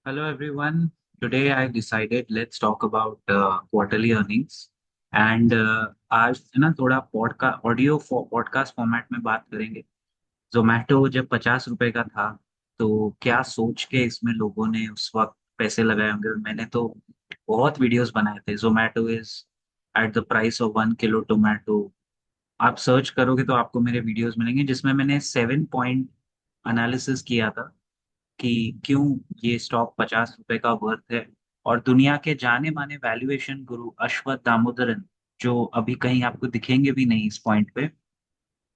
Hello everyone. Today I decided let's talk about quarterly earnings and आज है ना थोड़ा पॉडकास्ट ऑडियो पॉडकास्ट फॉर्मेट में बात करेंगे। जोमेटो जब 50 रुपए का था तो क्या सोच के इसमें लोगों ने उस वक्त पैसे लगाए होंगे। और मैंने तो बहुत वीडियोस बनाए थे। Zomato is at the price of 1 kilo tomato. आप सर्च करोगे तो आपको मेरे वीडियोस मिलेंगे जिसमें मैंने 7 पॉइंट एनालिसिस किया था कि क्यों ये स्टॉक 50 रुपए का वर्थ है। और दुनिया के जाने माने वैल्यूएशन गुरु अश्वथ दामोदरन, जो अभी कहीं आपको दिखेंगे भी नहीं इस पॉइंट पे,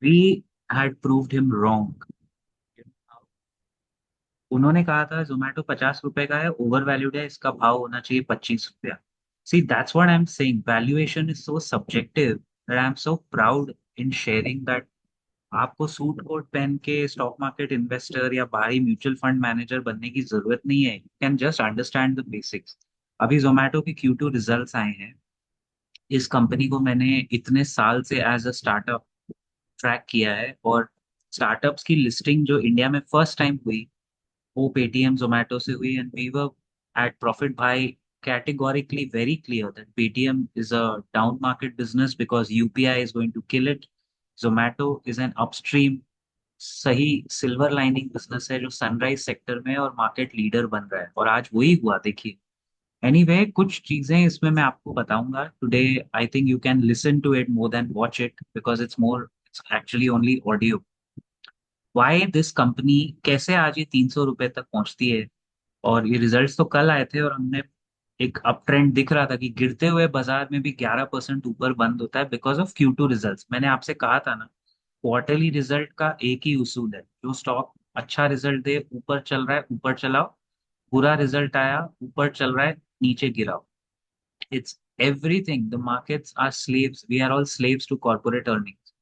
we had proved him wrong. उन्होंने कहा था जोमेटो 50 रुपए का है, ओवर वैल्यूड है, इसका भाव होना चाहिए 25 रुपया। See that's what I am saying, valuation is so subjective that I am so proud in sharing that आपको सूट कोट पहन के स्टॉक मार्केट इन्वेस्टर या बाहरी म्यूचुअल फंड मैनेजर बनने की जरूरत नहीं है। You can just understand the basics. अभी जोमेटो के Q2 रिजल्ट्स आए हैं। इस कंपनी को मैंने इतने साल से एज अ स्टार्टअप ट्रैक किया है, और स्टार्टअप्स की लिस्टिंग जो इंडिया में फर्स्ट टाइम हुई वो पेटीएम जोमेटो से हुई, and we were at profit by categorically very clear that Paytm is a down market business because UPI is going to kill it. Zomato is an upstream सही silver lining business है जो sunrise sector में और market leader बन रहा है, और आज वही हुआ देखिए। एनीवे कुछ चीजें इसमें मैं आपको बताऊंगा today. I think you can listen to it more than watch it because it's actually only audio. Why this company, कैसे आज ये 300 रुपए तक पहुंचती है। और ये रिजल्ट्स तो कल आए थे और हमने एक अप ट्रेंड दिख रहा था कि गिरते हुए बाजार में भी 11% ऊपर बंद होता है बिकॉज ऑफ Q2 रिजल्ट्स। मैंने आपसे कहा था ना, क्वार्टरली रिजल्ट का एक ही उसूल है, जो स्टॉक अच्छा रिजल्ट दे ऊपर चल रहा है ऊपर चलाओ, बुरा रिजल्ट आया ऊपर चल रहा है नीचे गिराओ। It's everything, the markets are slaves, we are all slaves to corporate earnings.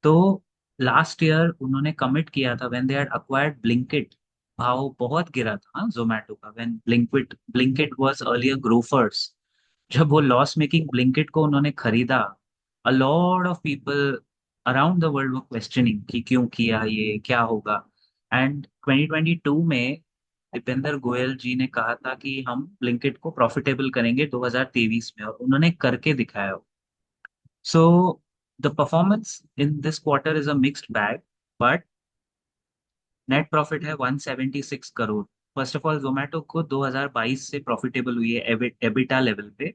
तो लास्ट ईयर उन्होंने कमिट किया था when they had acquired Blinkit, भाव बहुत गिरा था जोमेटो का, when Blinkit Blinkit was earlier Grofers. जब वो लॉस मेकिंग ब्लिंकिट को उन्होंने खरीदा, a lot of people around the world were questioning कि क्यों किया, ये क्या होगा। एंड 2022 में दीपेंद्र गोयल जी ने कहा था कि हम ब्लिंकिट को प्रॉफिटेबल करेंगे 2023 में, और उन्होंने करके दिखाया। So the performance in this quarter is a mixed bag, but net profit है 176 crore. First of all Zomato को 2022 से प्रॉफिटेबल हुई है एबिटा लेवल पे,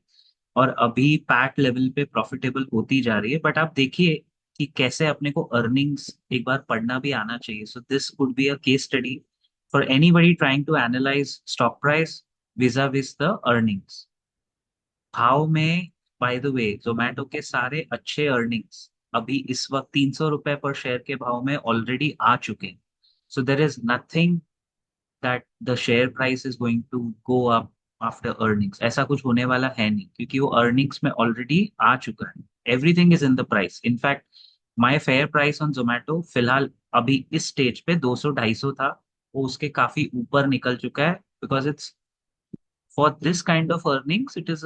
और अभी पैट लेवल पे प्रॉफिटेबल होती जा रही है। बट आप देखिए कि कैसे अपने को अर्निंग्स एक बार पढ़ना भी आना चाहिए। So this could be a case study for anybody trying to analyse stock price vis-a-vis the earnings. भाव में, बाय द वे, जोमेटो के सारे अच्छे अर्निंग्स अभी इस वक्त 300 रुपए पर शेयर के भाव में ऑलरेडी आ चुके हैं। So there is nothing that the share price is going to go up after earnings. ऐसा कुछ होने वाला है नहीं, क्योंकि वो अर्निंग्स में ऑलरेडी आ चुका है। Everything is in the price. In fact my fair price on Zomato फिलहाल अभी इस स्टेज पे 200-250 था, वो उसके काफी ऊपर निकल चुका है, because it's for this kind of earnings, it is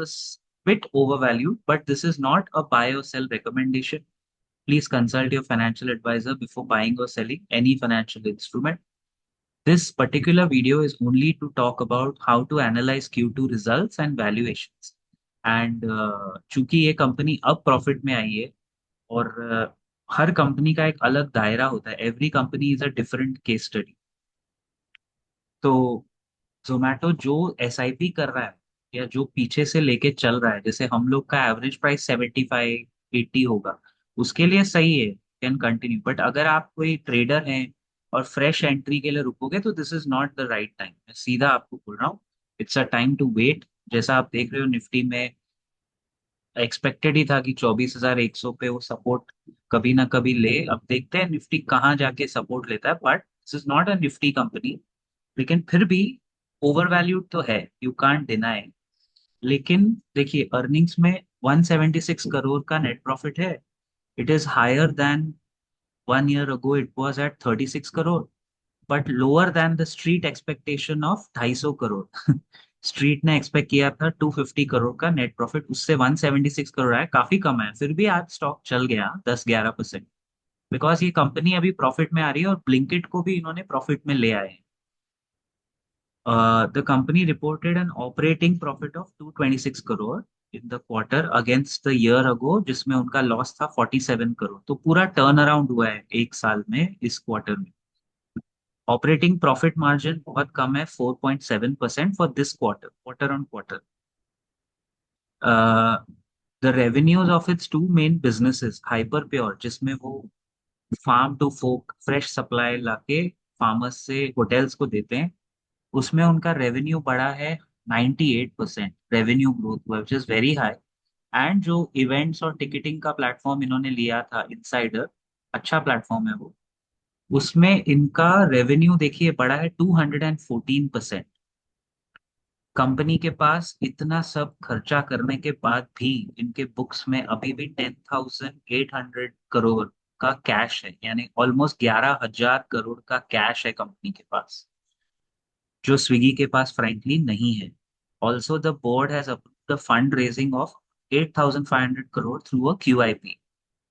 bit overvalued, but this is not a buy or sell recommendation. Please consult your financial advisor before buying or selling any financial instrument. This particular video is only to talk about how to analyze Q2 results and valuations. And चूंकि ये company अब profit में आई है, और हर company का एक अलग दायरा होता है, every company is a different case study. तो जोमेटो जो SIP कर रहा है या जो पीछे से लेके चल रहा है, जैसे हम लोग का एवरेज प्राइस 75-80 होगा, उसके लिए सही है, कैन कंटिन्यू। बट अगर आप कोई ट्रेडर हैं और फ्रेश एंट्री के लिए रुकोगे तो this is not the right time. मैं सीधा आपको बोल रहा हूँ, it's a time to wait. जैसा आप देख रहे हो निफ्टी में, एक्सपेक्टेड ही था कि 24,100 पे वो सपोर्ट कभी ना कभी ले। अब देखते हैं निफ्टी कहाँ जाके सपोर्ट लेता है, but this is not a Nifty company. लेकिन फिर भी ओवर वैल्यूड तो है, यू कांट डिनाई। लेकिन देखिए अर्निंग्स में 176 करोड़ का नेट प्रॉफिट है। It is higher than 1 year ago, it was at 36 crore, but lower than the street expectation of 250 crore. Street ने एक्सपेक्ट किया था 250 करोड़ का नेट प्रॉफिट, उससे 176 करोड़ आया, काफी कम है। फिर भी आज स्टॉक चल गया 10-11%, बिकॉज ये कंपनी अभी प्रॉफिट में आ रही है और ब्लिंकिट को भी इन्होंने प्रॉफिट में ले आए हैं। The company reported an operating profit of 226 crore in the quarter against the year ago, जिसमें उनका लॉस था 47 करोड़। तो पूरा टर्न अराउंड हुआ है एक साल में इस क्वार्टर में। ऑपरेटिंग प्रॉफिट मार्जिन बहुत कम है, 4.7% for this quarter, quarter on quarter. The revenues of its two main businesses, Hyperpure जिसमें वो farm to fork fresh supply लाके फार्मर्स से होटल्स को देते हैं, उसमें उनका रेवेन्यू बढ़ा है। 98% रेवेन्यू ग्रोथ हुआ, विच इज वेरी हाई। एंड जो इवेंट्स और टिकटिंग का प्लेटफॉर्म इन्होंने लिया था इनसाइडर, अच्छा प्लेटफॉर्म है वो, उसमें इनका रेवेन्यू देखिए बढ़ा है 214%। कंपनी के पास इतना सब खर्चा करने के बाद भी इनके बुक्स में अभी भी 10,800 करोड़ का कैश है, यानी ऑलमोस्ट 11,000 करोड़ का कैश है कंपनी के पास, जो स्विगी के पास फ्रैंकली नहीं है। Also the board has approved the fund raising of 8,500 crore through a QIP,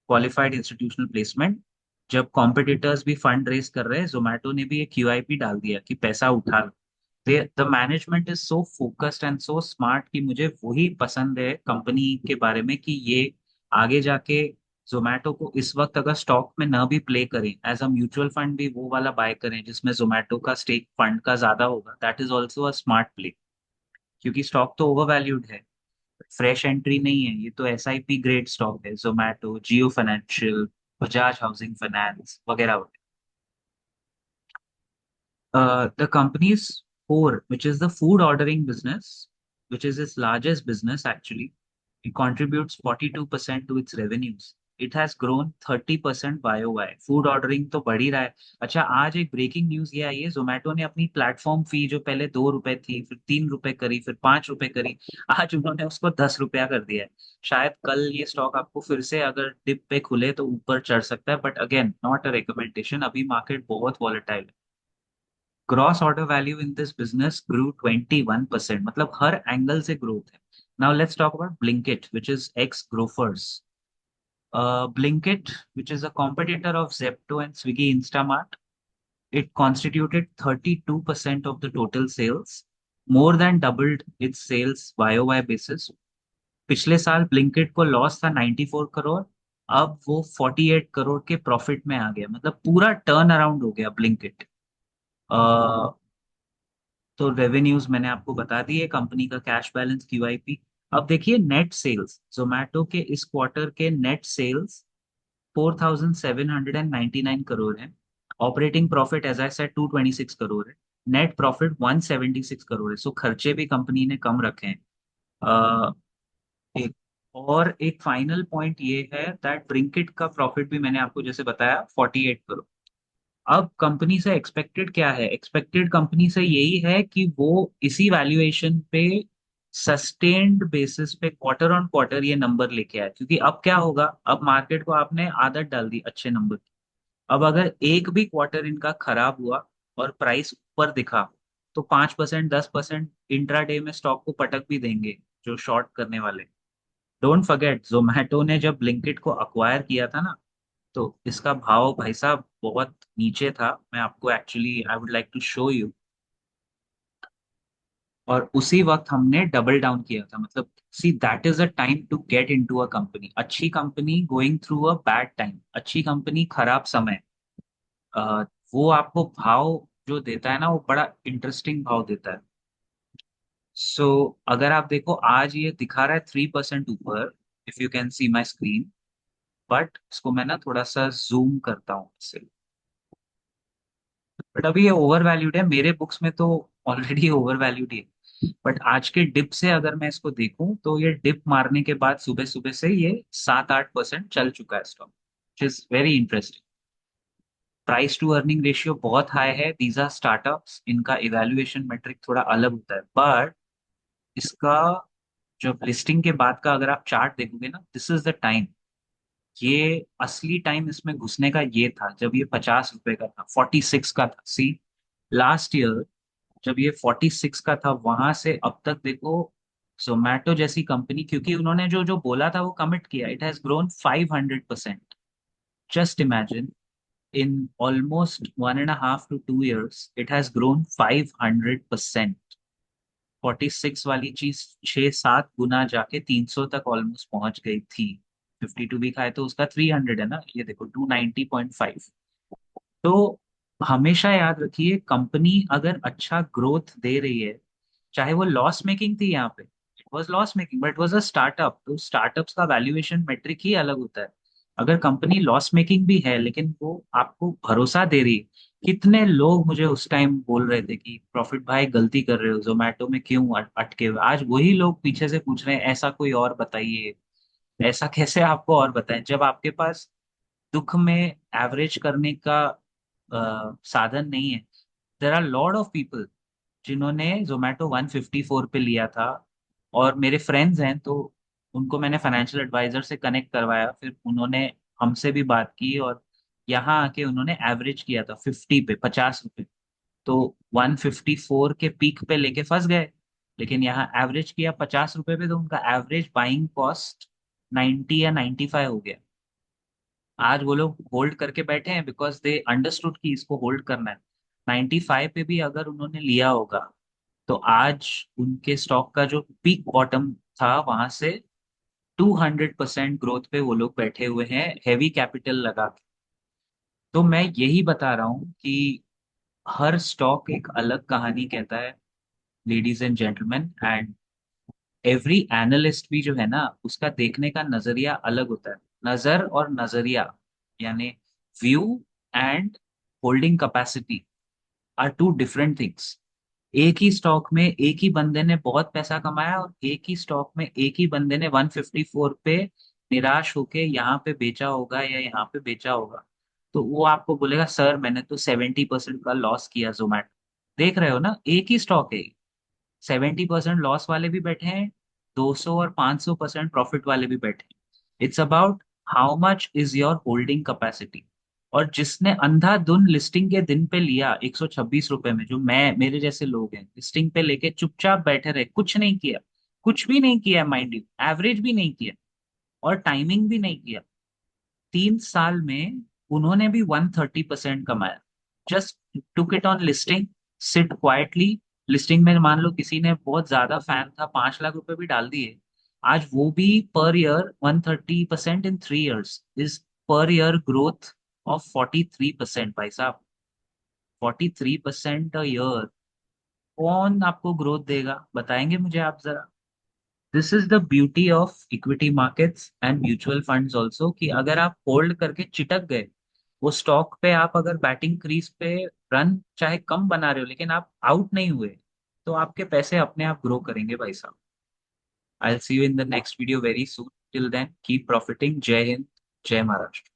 qualified institutional placement. जब कॉम्पिटिटर्स भी फंड रेज कर रहे हैं, जोमेटो ने भी एक QIP डाल दिया कि पैसा उठा लो। The management is so focused and so smart कि मुझे वही पसंद है कंपनी के बारे में, कि ये आगे जाके जोमेटो को इस वक्त अगर स्टॉक में ना भी प्ले करें, एज अ म्यूचुअल फंड भी वो वाला बाय करें जिसमें जोमेटो का स्टेक फंड का ज्यादा होगा, that is also a smart play. क्योंकि स्टॉक तो ओवर वैल्यूड है, फ्रेश एंट्री नहीं है, ये तो SIP ग्रेड स्टॉक है, जोमेटो, जियो फाइनेंशियल, बजाज हाउसिंग फाइनेंस वगैरह वगैरह। The company's core, which is the food ordering business, which is its largest business actually, it contributes 42% to its revenues. It has grown 30% YOY. Food ordering तो बढ़ ही रहा है। अच्छा, आज एक ब्रेकिंग न्यूज ये आई है, जोमेटो ने अपनी प्लेटफॉर्म फी जो पहले 2 रुपए थी, फिर 3 रुपए करी, फिर 5 रुपए करी, आज उन्होंने उसको 10 रुपया कर दिया है। शायद कल ये स्टॉक आपको फिर से अगर डिप पे खुले तो ऊपर चढ़ सकता है, but again not a recommendation, अभी मार्केट बहुत वॉलेटाइल है। Gross order value in this business grew 21%, मतलब हर एंगल से ग्रोथ है। Now let's talk about Blinkit, which is ex Grofers. Blinkit, which is a competitor of Zepto and Swiggy Instamart, it constituted 32% of the total sales, more than doubled its sales YOY basis. पिछले साल Blinkit को loss था 94 करोड़, अब वो 48 करोड़ के profit में आ गया, मतलब पूरा टर्न अराउंड हो गया ब्लिंकिट। तो रेवेन्यूज मैंने आपको बता दिए, कंपनी का कैश बैलेंस, QIP। अब देखिए नेट सेल्स, जोमेटो के इस क्वार्टर के नेट सेल्स 4,799 करोड़ है। Operating profit as I said 226 crore है। नेट प्रॉफिट 176 करोड़ है। सो खर्चे भी कंपनी ने कम रखे हैं। अ, एक और एक फाइनल पॉइंट ये है दैट ब्लिंकिट का प्रॉफिट भी मैंने आपको जैसे बताया 48 करोड़। अब कंपनी से एक्सपेक्टेड क्या है? एक्सपेक्टेड कंपनी से यही है कि वो इसी वैल्यूएशन पे सस्टेन्ड बेसिस पे क्वार्टर ऑन क्वार्टर ये नंबर लेके आए, क्योंकि अब क्या होगा, अब मार्केट को आपने आदत डाल दी अच्छे नंबर की। अब अगर एक भी क्वार्टर इनका खराब हुआ और प्राइस ऊपर दिखा, तो 5%, 10% इंट्राडे में स्टॉक को पटक भी देंगे जो शॉर्ट करने वाले। डोंट फॉरगेट, जोमैटो ने जब ब्लिंकिट को अक्वायर किया था ना, तो इसका भाव भाई साहब बहुत नीचे था। मैं आपको actually I would like to show you. और उसी वक्त हमने डबल डाउन किया था, मतलब see that is a time to get into a company. अच्छी company going through a bad time, अच्छी कंपनी खराब समय, अ, वो आपको भाव जो देता है ना, वो बड़ा इंटरेस्टिंग भाव देता है। सो अगर आप देखो, आज ये दिखा रहा है 3% ऊपर, if you can see my screen. But इसको मैं ना थोड़ा सा जूम करता हूँ इससे। बट अभी ये ओवर वैल्यूड है मेरे बुक्स में तो, ऑलरेडी ओवर वैल्यूड ही है। बट आज के डिप से अगर मैं इसको देखूं, तो ये डिप मारने के बाद सुबह सुबह से ये 7-8% चल चुका है stock, which is very interesting. Price to earning ratio बहुत हाई है। दीज आर स्टार्टअप्स, इनका इवैल्यूएशन मेट्रिक थोड़ा अलग होता है, बट इसका जब लिस्टिंग के बाद का अगर आप चार्ट देखोगे ना, दिस इज द टाइम। ये असली टाइम इसमें घुसने का ये था जब ये 50 रुपए का था, 46 का था। सी लास्ट ईयर जब ये 46 का था, वहां से अब तक देखो, जोमैटो जैसी कंपनी, क्योंकि उन्होंने जो जो बोला था वो कमिट किया, it has grown 500%। Just imagine, in almost 1.5 to 2 years, it has grown 500%. 46 वाली चीज 6-7 गुना जाके 300 तक ऑलमोस्ट पहुंच गई थी। 52 भी खाए तो उसका 300 है ना, ये देखो 290.5। तो हमेशा याद रखिए, कंपनी अगर अच्छा ग्रोथ दे रही है, चाहे वो लॉस मेकिंग थी यहाँ पे, it was loss making but it was a startup, तो स्टार्टअप्स का वैल्यूएशन मेट्रिक ही अलग होता है। अगर कंपनी लॉस मेकिंग भी है लेकिन वो आपको भरोसा दे रही है। कितने लोग मुझे उस टाइम बोल रहे थे कि प्रॉफिट भाई गलती कर रहे हो, जोमेटो में क्यों अटके हुए। आज वही लोग पीछे से पूछ रहे हैं ऐसा कोई और बताइए। ऐसा कैसे आपको और बताएं जब आपके पास दुख में एवरेज करने का साधन नहीं है। There are lot of people जिन्होंने जोमेटो 154 पे लिया था, और मेरे फ्रेंड्स हैं तो उनको मैंने फाइनेंशियल एडवाइजर से कनेक्ट करवाया, फिर उन्होंने हमसे भी बात की, और यहाँ आके उन्होंने एवरेज किया था 50 पे, 50 रुपए। तो 154 के पीक पे लेके फंस गए, लेकिन यहाँ एवरेज किया 50 रुपए पे, तो उनका एवरेज बाइंग कॉस्ट 90 या 95 हो गया। आज वो लोग होल्ड करके बैठे हैं बिकॉज दे अंडरस्टूड कि इसको होल्ड करना है। 95 पे भी अगर उन्होंने लिया होगा तो आज उनके स्टॉक का जो पीक बॉटम था वहां से 200% ग्रोथ पे वो लोग बैठे हुए हैं, हैवी कैपिटल लगा के। तो मैं यही बता रहा हूँ कि हर स्टॉक एक अलग कहानी कहता है, ladies and gentleman. And every analyst भी जो है ना, उसका देखने का नजरिया अलग होता है। नजर और नजरिया, यानी view and holding capacity are two different things. एक ही स्टॉक में एक ही बंदे ने बहुत पैसा कमाया, और एक ही स्टॉक में एक ही बंदे ने 154 पे निराश होके यहाँ पे बेचा होगा या यहाँ पे बेचा होगा। तो वो आपको बोलेगा सर मैंने तो 70% का लॉस किया जोमैटो। देख रहे हो ना, एक ही स्टॉक है, 70% लॉस वाले भी बैठे हैं, 200 और 500% प्रॉफिट वाले भी बैठे हैं। It's about how much is your holding capacity. और जिसने अंधाधुन लिस्टिंग के दिन पे लिया 126 रुपए में, जो मैं मेरे जैसे लोग हैं, लिस्टिंग पे लेके चुपचाप बैठे रहे, कुछ नहीं किया, कुछ भी नहीं किया माइंड यू, एवरेज भी नहीं किया और टाइमिंग भी नहीं किया, 3 साल में उन्होंने भी 130% कमाया। Just took it on listing, sit quietly. Listing में मान लो किसी ने बहुत ज्यादा फैन था, 5 लाख रुपए भी डाल दिए, आज वो भी per year 130% in 3 years is per year growth of 43%। भाई साहब, 43% अ ईयर, कौन आपको ग्रोथ देगा बताएंगे मुझे आप जरा। This is the beauty of equity markets and mutual funds also, कि अगर आप होल्ड करके चिटक गए वो स्टॉक पे, आप अगर बैटिंग क्रीज पे रन चाहे कम बना रहे हो लेकिन आप आउट नहीं हुए, तो आपके पैसे अपने आप ग्रो करेंगे भाई साहब। I will see you in the next video very soon, till then keep profiting. जय हिंद, जय महाराष्ट्र।